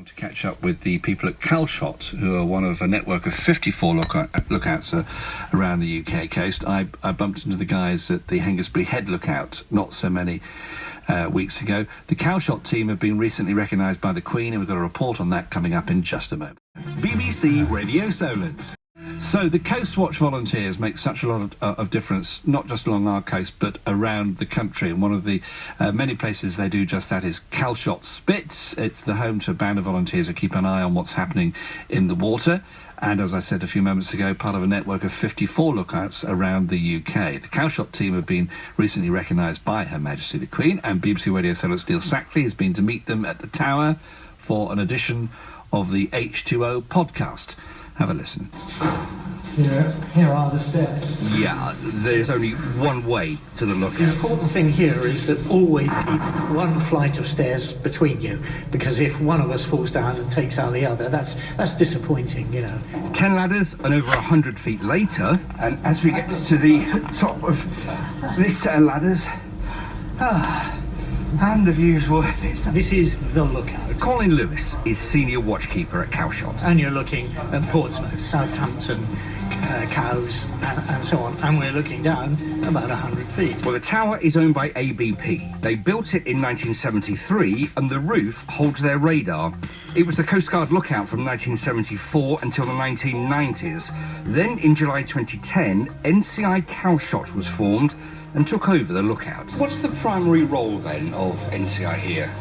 To catch up with the people at Calshot, who are one of a network of 54 lookouts around the UK coast. I bumped into the guys at the Hengistbury Head lookout not so many weeks ago. The Calshot team have been recently recognised by the Queen, and we've got a report on that coming up in just a moment. BBC Radio Solent. So the Coast Watch volunteers make such a lot of difference, not just along our coast, but around the country. And one of the many places they do just that is Calshot Spit. It's the home to a band of volunteers who keep an eye on what's happening in the water. And as I said a few moments ago, part of a network of 54 lookouts around the UK. The Calshot team have been recently recognised by Her Majesty the Queen, and BBC Radio Solent's Neil Sackley has been to meet them at the Tower for an edition of the H2O podcast. Have a listen. Here are the steps. Yeah, there's only one way to the lookout. The important thing here is that always keep one flight of stairs between you, because if one of us falls down and takes out the other, that's disappointing, 10 ladders, and over 100 feet later, and as we get to the top of this set of ladders, and the view's worth it. This is the lookout. Colin Lewis is senior watchkeeper at Calshot. And you're looking at Portsmouth, Southampton, Cowes, and so on. And we're looking down about 100 feet. Well, the tower is owned by ABP. They built it in 1973, and the roof holds their radar. It was the Coast Guard lookout from 1974 until the 1990s. Then, in July 2010, NCI Calshot was formed and took over the lookout. What's the primary role, then, of NCI here?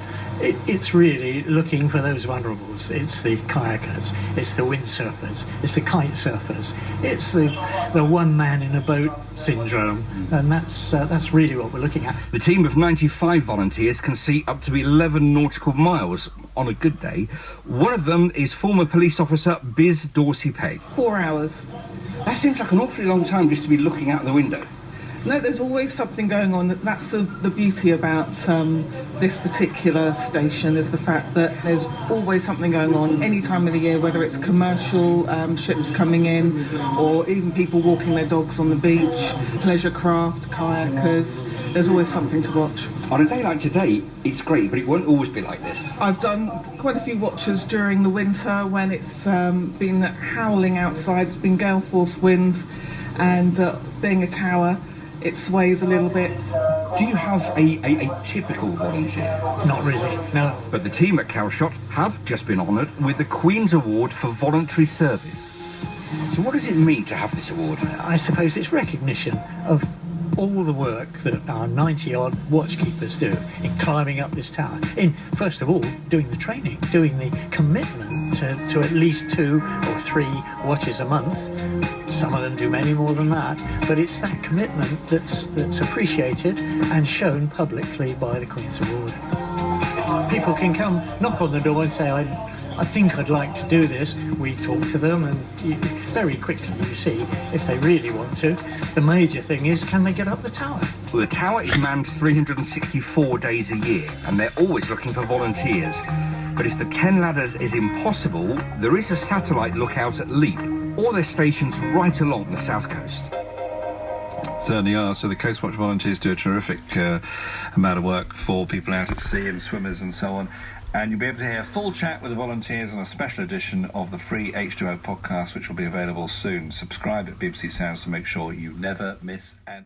It's really looking for those vulnerables. It's the kayakers, it's the windsurfers, it's the kite surfers, it's the one man in a boat syndrome, and that's really what we're looking at. The team of 95 volunteers can see up to 11 nautical miles on a good day. One of them is former police officer Biz Dorsey-Pegg. 4 hours. That seems like an awfully long time just to be looking out the window. No, there's always something going on. That's the beauty about this particular station, is the fact that there's always something going on any time of the year, whether it's commercial ships coming in or even people walking their dogs on the beach, pleasure craft, kayakers. There's always something to watch. On a day like today, it's great, but it won't always be like this. I've done quite a few watches during the winter when it's been howling outside, it's been gale force winds, and being a tower, it sways a little bit. Do you have a typical volunteer? Not really, no. But the team at Calshot have just been honoured with the Queen's Award for Voluntary Service. So what does it mean to have this award? I suppose it's recognition of all the work that our 90-odd watchkeepers do in climbing up this tower, in, first of all, doing the training, doing the commitment to at least 2 or 3 watches a month. Some of them do many more than that, but it's that commitment that's appreciated and shown publicly by the Queen's Award. People can come, knock on the door and say, I think I'd like to do this. We talk to them, and very quickly you see if they really want to. The major thing is, can they get up the tower? Well, the tower is manned 364 days a year, and they're always looking for volunteers. But if the 10 ladders is impossible, there is a satellite lookout at Leap, or their stations right along the south coast. Certainly are. So the Coast Watch volunteers do a terrific amount of work for people out at sea and swimmers and so on. And you'll be able to hear a full chat with the volunteers on a special edition of the free H2O podcast, which will be available soon. Subscribe at BBC Sounds to make sure you never miss an